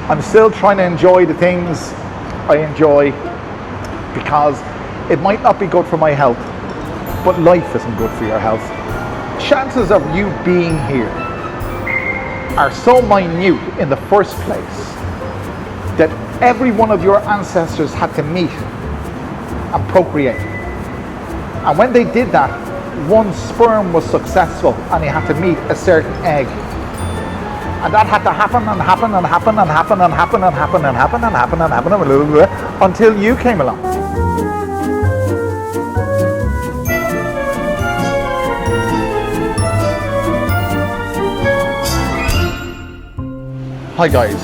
I'm still trying to enjoy the things I enjoy, because it might not be good for my health, but life isn't good for your health. Chances of you being here are so minute in the first place that every one of your ancestors had to meet and procreate. And when they did that, one sperm was successful and he had to meet a certain egg. And that had to happen and happen and happen and happen and happen and happen and happen and happen and happen until you came along. Hi guys,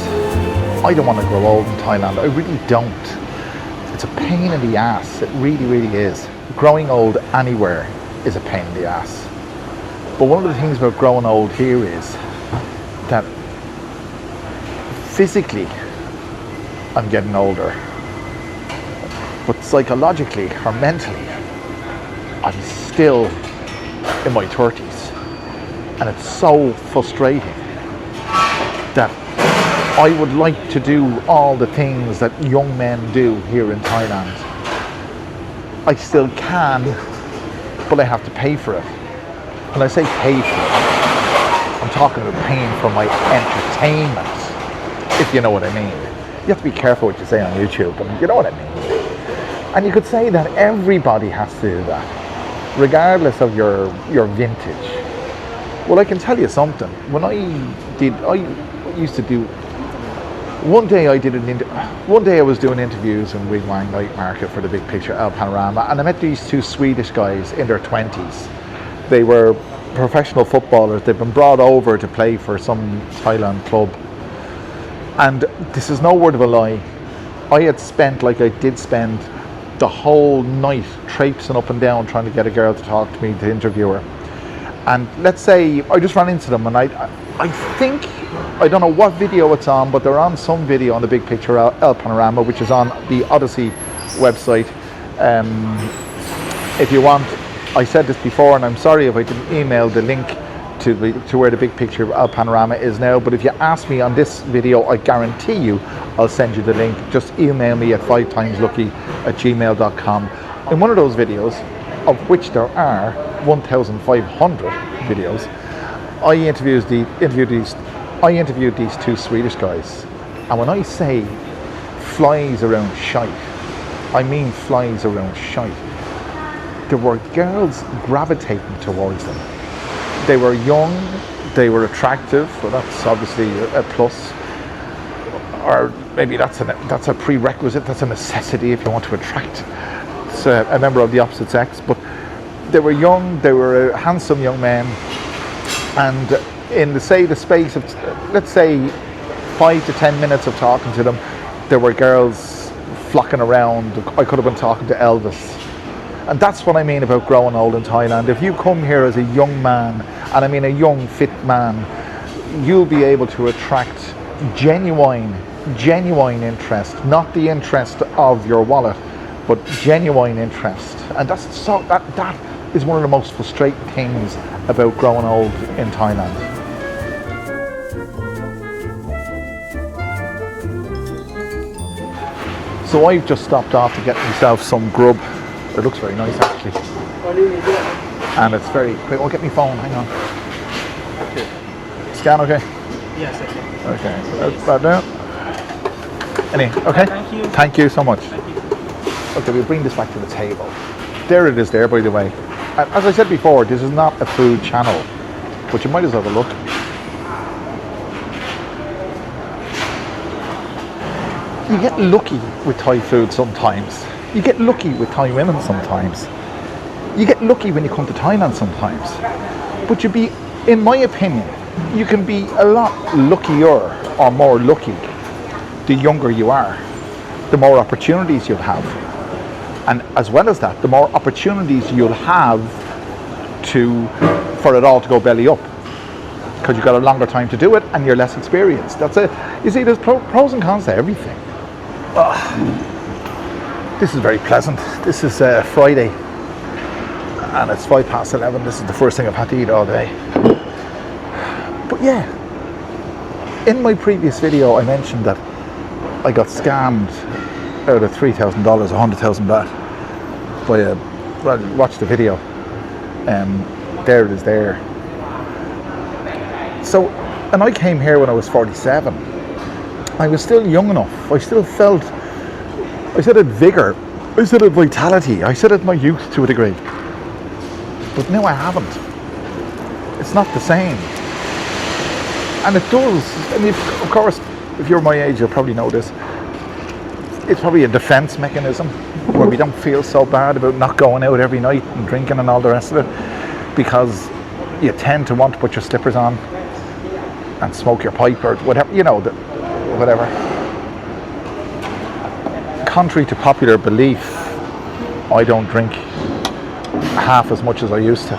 I don't want to grow old in Thailand. I really don't. It's a pain in the ass. It really, really is. Growing old anywhere is a pain in the ass. But one of the things about growing old here is that physically I'm getting older, but psychologically or mentally I'm still in my 30s, and it's so frustrating that I would like to do all the things that young men do here in Thailand. I still can, but I have to pay for it. When I say pay for it, I'm talking about paying for my entertainment, if you know what I mean. You have to be careful what you say on YouTube, but you know what I mean. And you could say that everybody has to do that, regardless of your vintage. Well, I can tell you something. When I used to do. One day I was doing interviews in Wing Wang Night Market for the Big Picture El Panorama, and I met these two Swedish guys in their 20s. They were professional footballers. They'd been brought over to play for some Thailand club. And this is no word of a lie. I had spent, like I did spend, the whole night traipsing up and down trying to get a girl to talk to me, to interview her. And let's say I just ran into them, and I think, I don't know what video it's on, but they're on some video on the Big Picture El Panorama, which is on the Odyssey website. If you want, I said this before, and I'm sorry if I didn't email the link to where the Big Picture El Panorama is now, but if you ask me on this video, I guarantee you I'll send you the link. Just email me at 5timeslucky@gmail.com. In one of those videos, of which there are 1,500 videos, I interviewed these two Swedish guys, and when I say flies around shite, I mean flies around shite. There were girls gravitating towards them. They were young, they were attractive, well that's obviously a plus, or maybe that's a prerequisite, that's a necessity if you want to attract a member of the opposite sex. But they were young, they were handsome young men, and in the space of, let's say, 5 to 10 minutes of talking to them, there were girls flocking around. I could have been talking to Elvis. And that's what I mean about growing old in Thailand. If you come here as a young man, and I mean a young, fit man, you'll be able to attract genuine interest, not the interest of your wallet, but genuine interest. And that is one of the most frustrating things about growing old in Thailand. So I've just stopped off to get myself some grub. It looks very nice actually. And it's very quick. Oh, get me phone, hang on. Scan okay? Yes, okay. Okay, that's bad now. Okay? Thank you. Thank you so much. Thank you. Okay, we'll bring this back to the table. There it is there, by the way. As I said before, this is not a food channel, but you might as well have a look. You get lucky with Thai food sometimes. You get lucky with Thai women sometimes. You get lucky when you come to Thailand sometimes. But in my opinion, you can be a lot luckier or more lucky the younger you are, the more opportunities you'll have. And as well as that, the more opportunities you'll have for it all to go belly up, because you've got a longer time to do it and you're less experienced. That's it. You see, there's pros and cons to everything. This is very pleasant. This is Friday, and it's 11:05. This is the first thing I've had to eat all day. But yeah, in my previous video I mentioned that I got scammed out of $3,000, 100,000 baht by a, well, watch the video. There it is there. So, and I came here when I was 47. I was still young enough. I still felt, I still had vigor. I still had vitality. I still had my youth to a degree. But now I haven't. It's not the same. And it does. I mean, of course, if you're my age, you'll probably know this. It's probably a defense mechanism where we don't feel so bad about not going out every night and drinking and all the rest of it, because you tend to want to put your slippers on and smoke your pipe or whatever, you know, whatever. Contrary to popular belief, I don't drink half as much as I used to,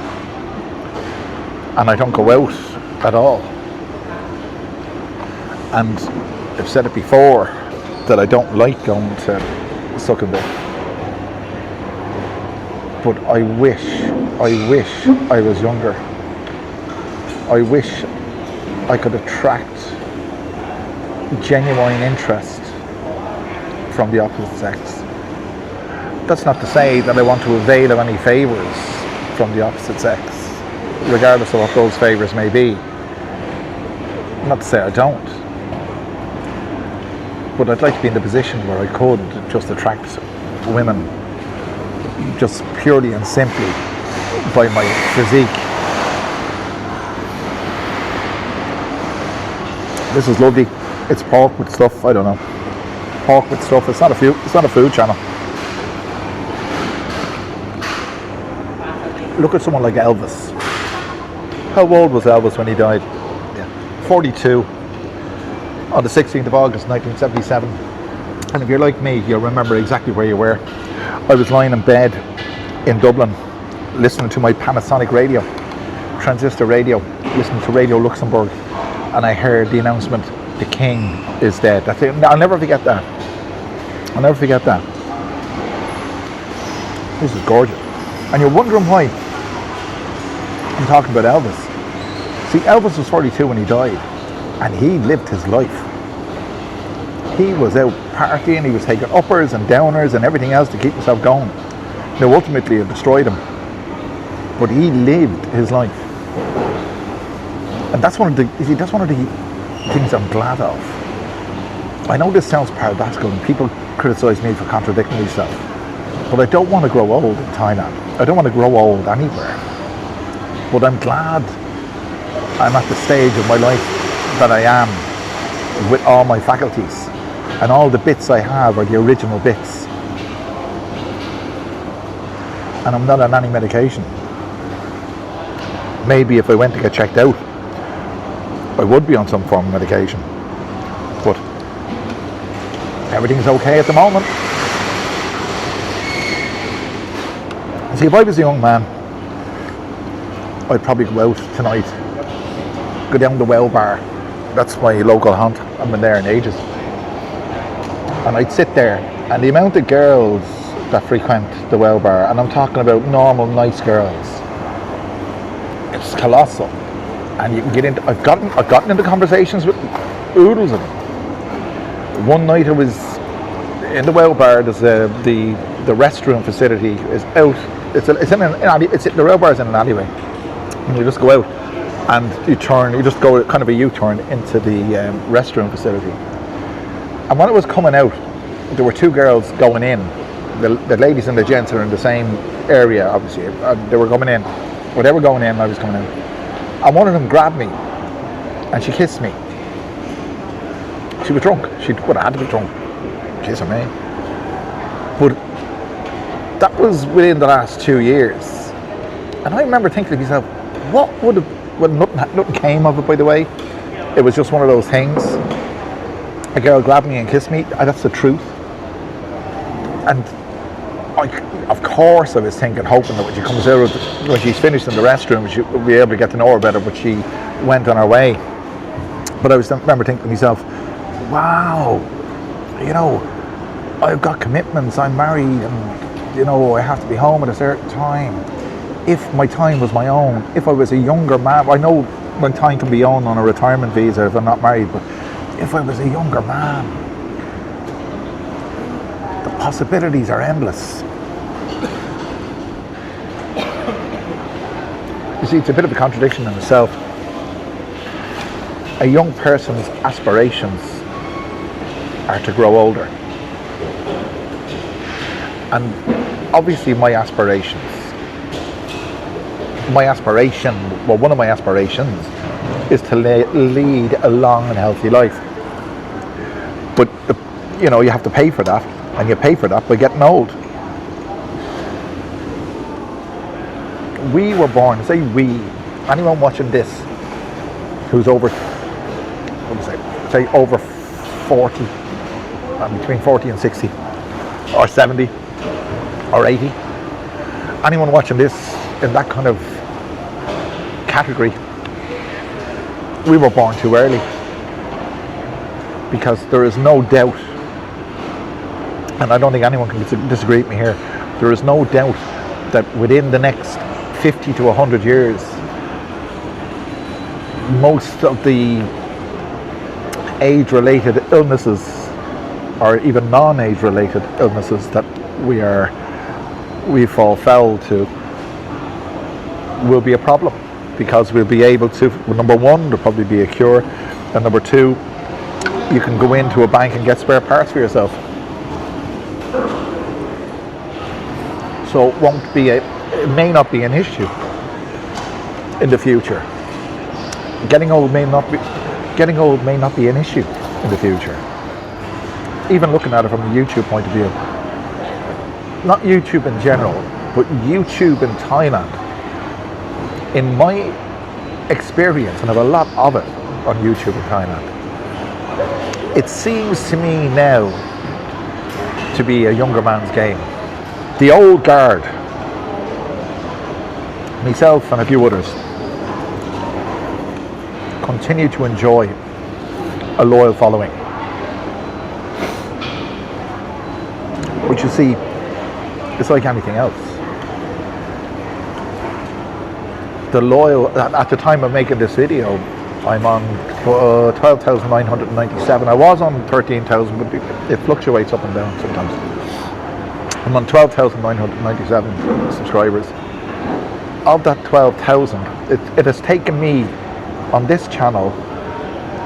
and I don't go out at all. And I've said it before that I don't like going to Suckerville, but I wish I was younger. I wish I could attract genuine interest from the opposite sex. That's not to say that I want to avail of any favours from the opposite sex, regardless of what those favours may be. Not to say I don't, but I'd like to be in the position where I could just attract women just purely and simply by my physique. This is lovely. It's pork with stuff. I don't know. Pork with stuff. It's not a food channel. Look at someone like Elvis. How old was Elvis when he died? 42 on the 16th of August 1977. And if you're like me, you'll remember exactly where you were. I was lying in bed in Dublin listening to my Panasonic radio, transistor radio, listening to Radio Luxembourg, and I heard the announcement, the King is dead. That's it. I'll never forget that. I'll never forget that. This is gorgeous. And you're wondering why I'm talking about Elvis. See, Elvis was 42 when he died, and he lived his life. He was out partying, he was taking uppers and downers and everything else to keep himself going. Now ultimately it destroyed him, but he lived his life. And that's one of the things I'm glad of. I know this sounds paradoxical and people criticise me for contradicting myself, but I don't want to grow old in Thailand. I don't want to grow old anywhere. But I'm glad I'm at the stage of my life that I am, with all my faculties, and all the bits I have are the original bits. And I'm not on any medication. Maybe if I went to get checked out, I would be on some form of medication. But everything's okay at the moment. See, if I was a young man, I'd probably go out tonight, go down the Well Bar. That's my local haunt. I haven't been there in ages. And I'd sit there, and the amount of girls that frequent the Well Bar, and I'm talking about normal, nice girls, it's colossal. And you can get into, I've gotten into conversations with oodles of them. One night I was in the Well Bar. There's the restroom facility is out. It's in an alley. The Well Bar is in an alleyway, and you just go out and you just go kind of a U-turn into the restroom facility. And when it was coming out, there were two girls going in. The ladies and the gents are in the same area, obviously. They were coming in. Well, they were going in, I was coming in. And one of them grabbed me, and she kissed me. She was drunk. She would have had to be drunk. Kissing me. But that was within the last 2 years. And I remember thinking to myself, what would have, well, nothing came of it, by the way. It was just one of those things. A girl grabbed me and kissed me. That's the truth. And of course I was thinking, hoping that when she comes out, when she's finished in the restroom, she'll be able to get to know her better, but she went on her way. But I remember thinking to myself, wow, I've got commitments, I'm married, and I have to be home at a certain time. If my time was my own, if I was a younger man, I know my time can be owned on a retirement visa if I'm not married, but if I was a younger man, The possibilities are endless. You see, it's a bit of a contradiction in itself. A young person's aspirations are to grow older. And obviously one of my aspirations is to lead a long and healthy life. But, you know, you have to pay for that, and you pay for that by getting old. We were born, anyone watching this who's over, say over 40, between 40 and 60, or 70, or 80, anyone watching this in that kind of category, we were born too early. Because there is no doubt, and I don't think anyone can disagree with me here, there is no doubt that within the next 50 to 100 years, most of the age-related illnesses, or even non-age-related illnesses that we fall foul to, will be a problem, because we'll be able to, well, number one, there'll probably be a cure, and number two, you can go into a bank and get spare parts for yourself. So it may not be an issue in the future. Getting old may not be an issue in the future. Even looking at it from a YouTube point of view. Not YouTube in general, but YouTube in Thailand. In my experience, and I have a lot of it on YouTube in Thailand, it seems to me now to be a younger man's game. The old guard, myself and a few others, continue to enjoy a loyal following. But you see, it's like anything else. At the time of making this video, I'm on 12,997. I was on 13,000, but it fluctuates up and down sometimes. I'm on 12,997 subscribers. Of that 12,000, it has taken me on this channel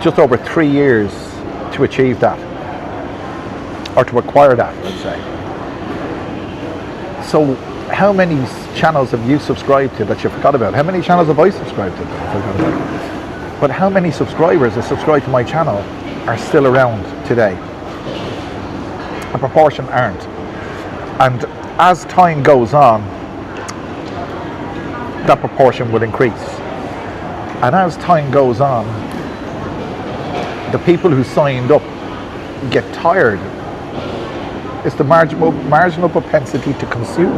just over 3 years to achieve that, or to acquire that, let's say. So how many channels have you subscribed to that you forgot about? How many channels have I subscribed to that I forgot about? But how many subscribers that subscribe to my channel are still around today? A proportion aren't. And as time goes on, that proportion will increase. And as time goes on, the people who signed up get tired. It's the marginal propensity to consume.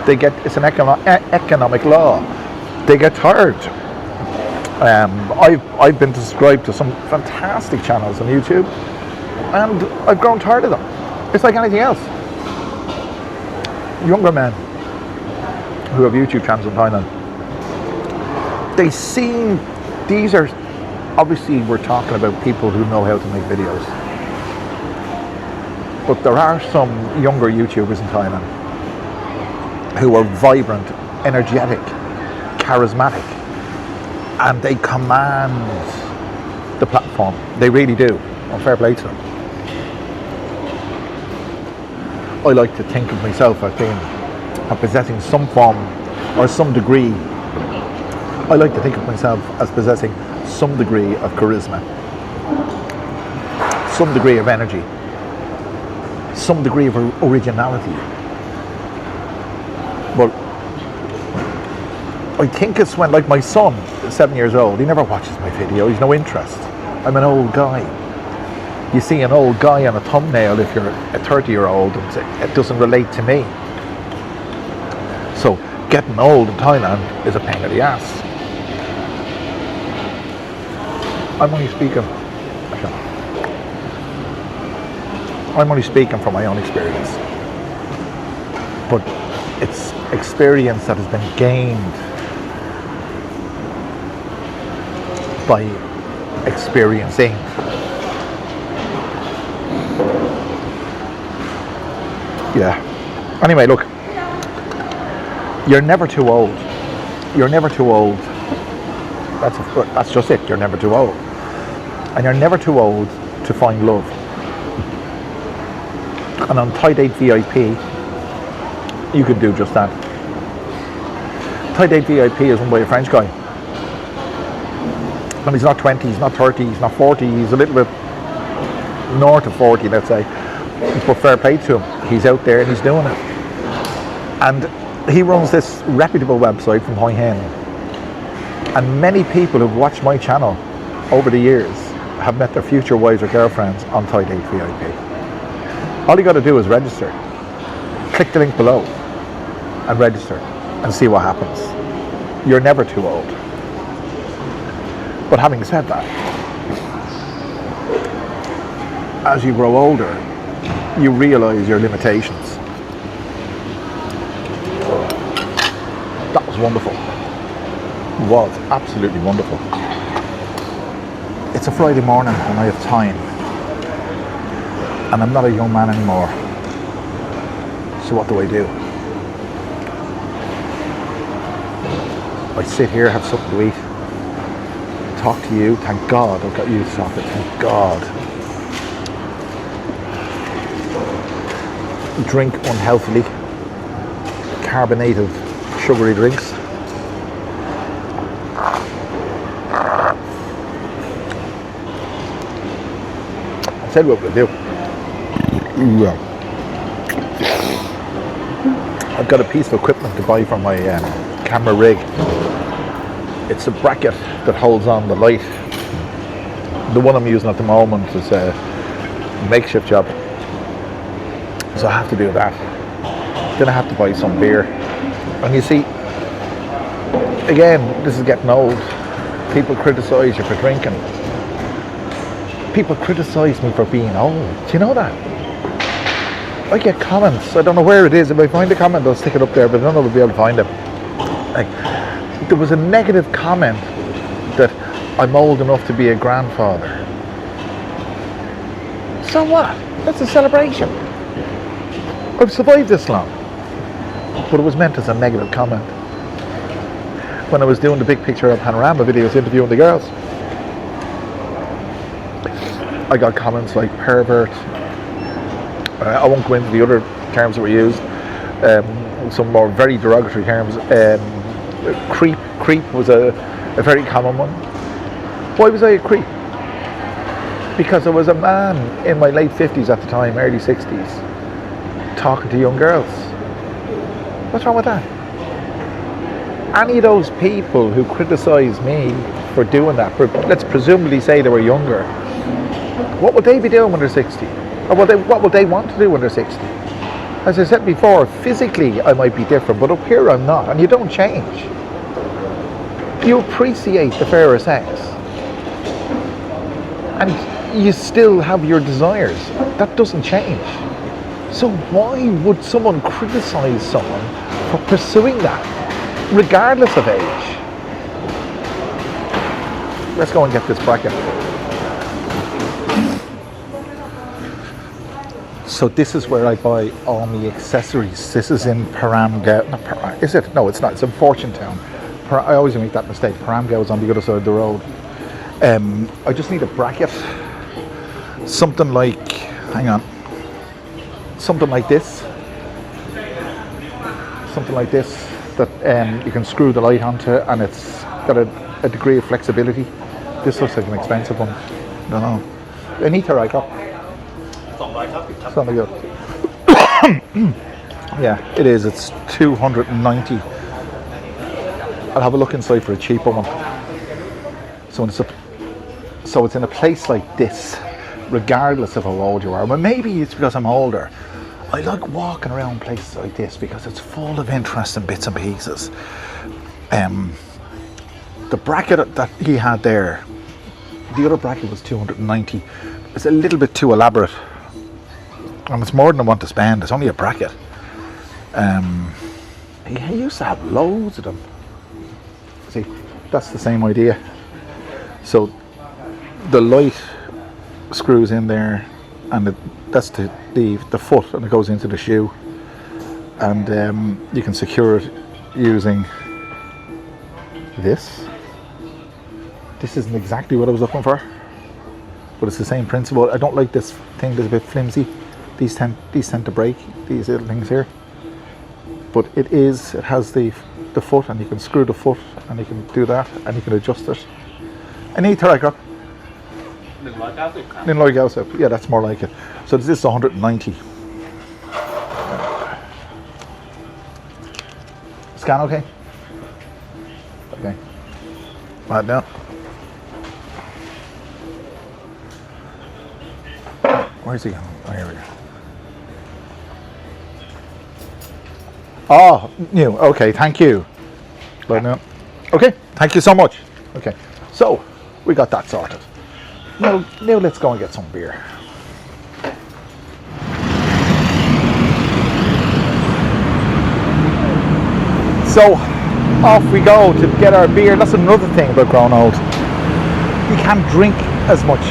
It's an economic law. They get tired. I've been subscribed to some fantastic channels on YouTube, and I've grown tired of them. It's like anything else. Younger men who have YouTube channels in Thailand, these are, obviously we're talking about people who know how to make videos, but there are some younger YouTubers in Thailand who are vibrant, energetic, charismatic, and they command the platform. They really do. And fair play to them. I like to think of myself as possessing some form or some degree. I like to think of myself as possessing some degree of charisma, some degree of energy, some degree of originality. But I think it's when, like my son, 7 years old, he never watches my video, he's no interest. I'm an old guy. You see an old guy on a thumbnail if you're a 30-year-old, and it doesn't relate to me. So getting old in Thailand is a pain in the ass. I'm only speaking from my own experience. But it's experience that has been gained by experiencing. Yeah. Anyway, look, you're never too old. You're never too old. That's just it. You're never too old. And you're never too old to find love. And on Thai Date VIP, you could do just that. Thai Date VIP is run by a French guy. And he's not 20, he's not 30, he's not 40, he's a little bit north of 40, let's say. But fair play to him. He's out there and he's doing it. And he runs this reputable website from Hoi Hin. And many people who've watched my channel over the years have met their future wives or girlfriends on Thai Date VIP. All you got to do is register. Click the link below and register and see what happens. You're never too old. But having said that, as you grow older, you realise your limitations. That was wonderful. It was absolutely wonderful. It's a Friday morning and I have time. And I'm not a young man anymore. So what do? I sit here, have something to eat, talk to you. Thank God I've got you to talk to. Thank God. Drink unhealthily, carbonated, sugary drinks. I'll tell you what we'll do. I've got a piece of equipment to buy for my camera rig. It's a bracket that holds on the light. The one I'm using at the moment is a makeshift job. So I have to do that. Then I have to buy some beer. And you see, again, this is getting old. People criticise you for drinking. People criticise me for being old. Do you know that? I get comments. I don't know where it is. If I find a comment, I'll stick it up there, but I don't know if I'll be able to find it. Like, there was a negative comment that I'm old enough to be a grandfather. So what? That's a celebration. I've survived this long. But it was meant as a negative comment. When I was doing the big picture of panorama videos interviewing the girls, I got comments like pervert. I won't go into the other terms that were used. Some more very derogatory terms. Creep was a very common one. Why was I a creep? Because I was a man in my late 50s at the time, early 60s, talking to young girls. What's wrong with that? Any of those people who criticise me for doing that, let's presumably say they were younger, what would they be doing when they're 60? Or what would they want to do when they're 60? As I said before, physically I might be different, but up here I'm not, and you don't change. You appreciate the fairer sex, and you still have your desires. That doesn't change. So why would someone criticise someone for pursuing that, regardless of age? Let's go and get this bracket. So this is where I buy all my accessories. This is in Paramgao. Is it? No, it's not. It's in Fortune Town. I always make that mistake. Paramgao is on the other side of the road. I just need a bracket. Something like, hang on. Something like this. Something like this that you can screw the light onto, and it's got a degree of flexibility. This looks like an expensive one. I don't know. Anita, I got. Something good. Yeah, it is. It's 290. I'll have a look inside for a cheaper one. So it's in a place like this, regardless of how old you are. But maybe it's because I'm older. I like walking around places like this because it's full of interesting bits and pieces. The bracket that he had there, the other bracket was 290. It's a little bit too elaborate. And it's more than I want to spend. It's only a bracket. He used to have loads of them. See, that's the same idea. So the light screws in there, and that's the foot, and it goes into the shoe. and you can secure it using this. This isn't exactly what I was looking for, but it's the same principle. I don't like this thing that's a bit flimsy. These tend to break, these little things here. But it has the foot, and you can screw the foot, and you can do that, and you can adjust it. Any Taraka? Yeah, that's more like it. So this is 190. Scan okay? Okay. Right now. Where's he going? Oh, here we go. Oh, new. Okay, thank you. Right now. Okay, thank you so much. Okay, so we got that sorted. Now let's go and get some beer. So off we go to get our beer. That's another thing about growing old. You can't drink as much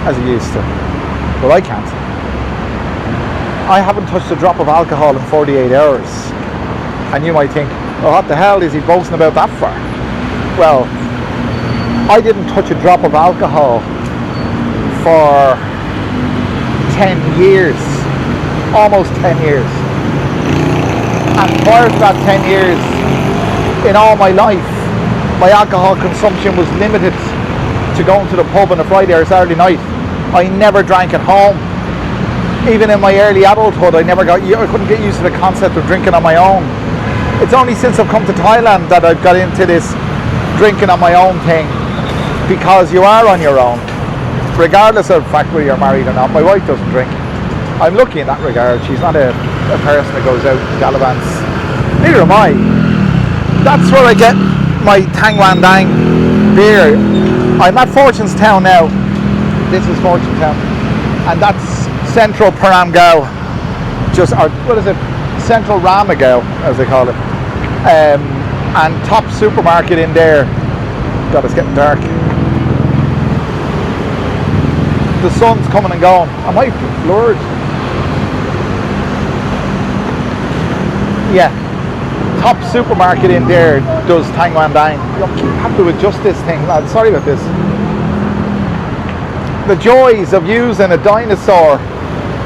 as you used to. Well, I can't. I haven't touched a drop of alcohol in 48 hours. And you might think, oh, what the hell is he boasting about that for? Well, I didn't touch a drop of alcohol for 10 years. Almost 10 years. And prior to that 10 years, in all my life, my alcohol consumption was limited to going to the pub on a Friday or Saturday night. I never drank at home. Even in my early adulthood, I couldn't get used to the concept of drinking on my own. It's only since I've come to Thailand that I've got into this drinking on my own thing, because you are on your own, regardless of the fact whether you're married or not. My wife doesn't drink. I'm lucky in that regard. She's not a person that goes out and gallivants. Neither am I. That's where I get my Tang Wan Dang beer. I'm at Fortune's Town now. This is Fortune Town, and that's Central Paramgao, Central Ramagao, as they call it, and top supermarket in there. God, it's getting dark. The sun's coming and going. I might be blurred. Yeah, top supermarket in there does Tang Wan Dang. I have to adjust this thing, lad. Sorry about this. The joys of using a dinosaur.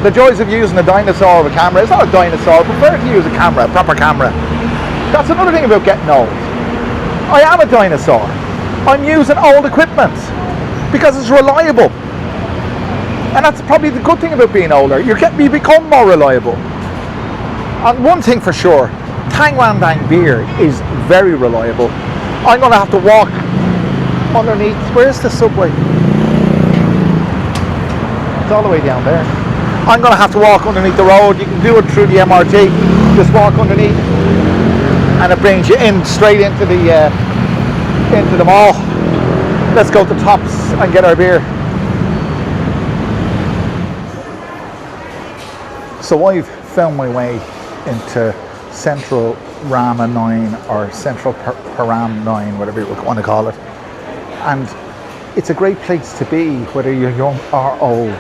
The joys of using a dinosaur of a camera. It's not a dinosaur. I prefer to use a camera, a proper camera. That's another thing about getting old. I am a dinosaur. I'm using old equipment because it's reliable. And that's probably the good thing about being older. You become more reliable. And one thing for sure, Tang Wan Dang beer is very reliable. I'm going to have to walk underneath. Where's the subway? It's all the way down there. I'm going to have to walk underneath the road. You can do it through the MRT. Just walk underneath, and it brings you in straight into the mall. Let's go to Tops and get our beer. So I've found my way into Central Rama 9 or Central Param 9, whatever you want to call it. And it's a great place to be, whether you're young or old,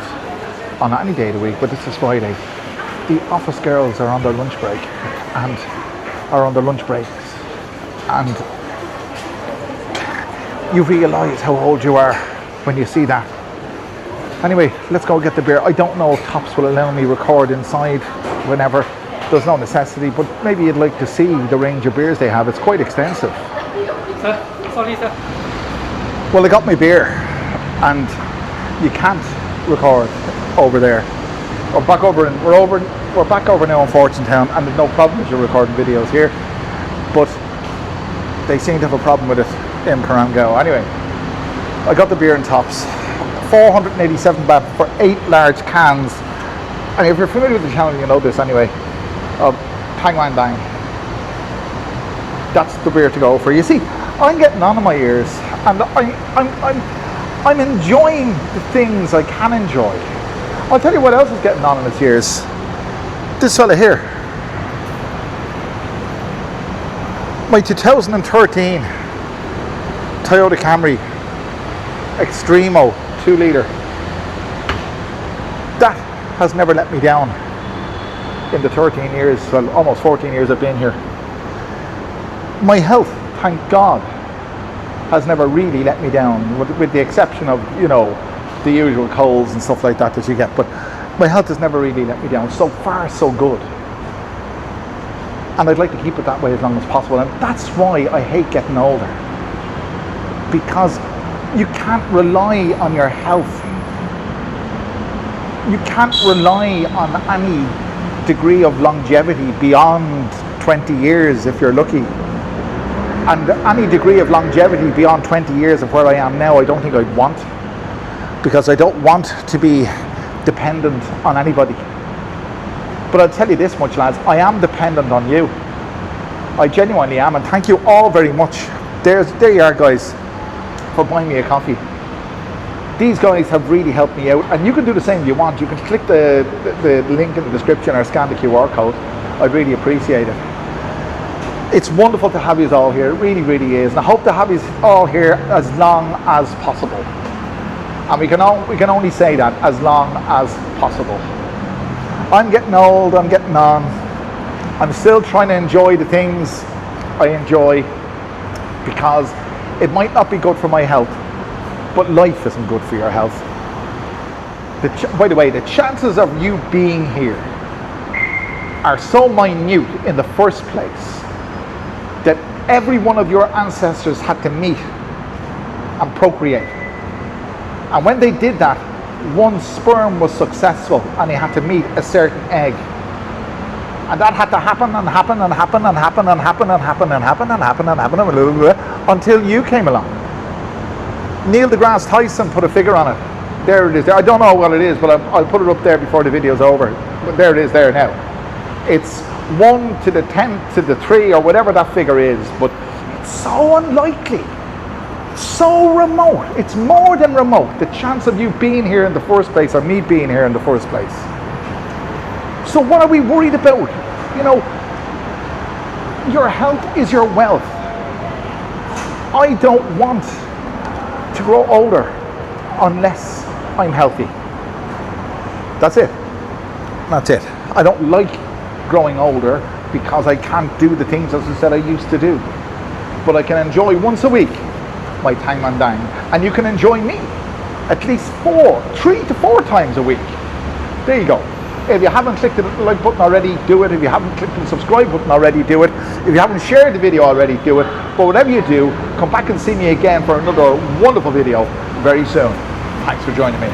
on any day of the week, but this is Friday. The office girls are on their lunch break and you realise how old you are when you see that. Anyway, let's go get the beer. I don't know if Tops will allow me record inside whenever. There's no necessity, but maybe you'd like to see the range of beers they have. It's quite extensive. Sir, sorry sir. Well, I got my beer, and you can't record over there. We're back over now in Fortune Town, and there's no problem with you recording videos here. But they seem to have a problem with it in Paramgao. Anyway, I got the beer in Tops. 487 baht for 8 large cans. And if you're familiar with the channel, you know this anyway. Of Tang Wan Dang. That's the beer to go for. You see, I'm getting on in my ears, and I'm enjoying the things I can enjoy. I'll tell you what else is getting on in its ears. This fella here. My 2013 Toyota Camry Extremo 2 litre. That has never let me down. in the 13 years, well, almost 14 years I've been here. My health, thank God, has never really let me down, with the exception of, you know, the usual colds and stuff like that that you get. But my health has never really let me down. So far, so good. And I'd like to keep it that way as long as possible. And that's why I hate getting older. Because you can't rely on your health. You can't rely on any degree of longevity beyond 20 years if you're lucky. And any degree of longevity beyond 20 years of where I am now, I don't think I'd want. Because I don't want to be dependent on anybody. But I'll tell you this much, lads, I am dependent on you. I genuinely am, and thank you all very much. There you are, guys, for buying me a coffee. These guys have really helped me out, and you can do the same if you want. You can click the link in the description or scan the QR code. I'd really appreciate it. It's wonderful to have you all here. It really, really is. And I hope to have you all here as long as possible. And we can only say that, as long as possible. I'm getting old, I'm getting on. I'm still trying to enjoy the things I enjoy, because it might not be good for my health, but life isn't good for your health. By the way, the chances of you being here are so minute in the first place that every one of your ancestors had to meet and procreate. And when they did that, one sperm was successful and he had to meet a certain egg. And that had to happen and happen and happen and happen and happen and happen and happen and happen and happen until you came along. Neil deGrasse Tyson put a figure on it. There it is. I don't know what it is, but I'll put it up there before the video's over. But there it is there now. It's 1 to the 10 to the 3 or whatever that figure is, but it's so unlikely. So remote. It's more than remote, the chance of you being here in the first place, or me being here in the first place. So what are we worried about? You know, your health is your wealth. I don't want to grow older unless I'm healthy. That's it. That's it. I don't like growing older because I can't do the things, as I said, I used to do. But I can enjoy once a week my time on dime, and you can enjoy me at least 3 to 4 times a week. There you go. If you haven't clicked the like button already, do it. If you haven't clicked the subscribe button already, do it. If you haven't shared the video already, do it. But whatever you do, come back and see me again for another wonderful video very soon. Thanks for joining me.